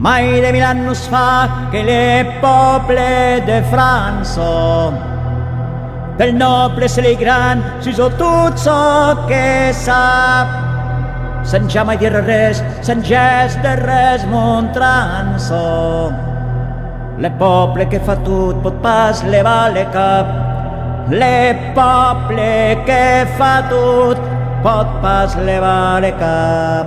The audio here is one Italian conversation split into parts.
Mai de 1000 annos fa che le poble de França del noble se le gran si so tot so che sap sense mai dir res, sense de res montrant-se. Le poble que fa tot pot pas levar le cap. Le poble que fa tot pot pas levar le cap.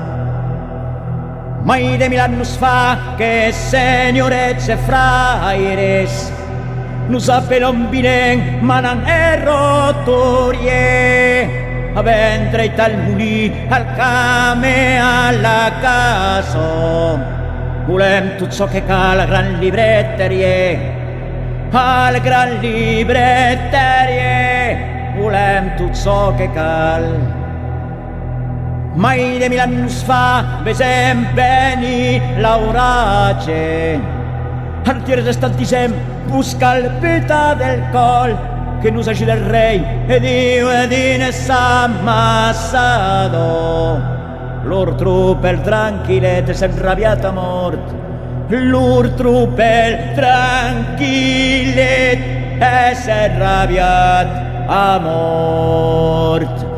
Mai de 1000 annos fa que senyorets e fraires nos apelon manan e rotorie a vendre i tal molí al camp e a la casa. Volem tot so que cal al gran libretterie, al gran libretterie, volem tot so que cal. Mai de 1000 annos fa vesem venir l'oratge, artiers estantissem busca el peta del col, que nos ajuda el rei e diu dines ammassador. Lor trupel tranquillet és enrabiat a mort, lor trupel tranquillet és enrabiat a mort.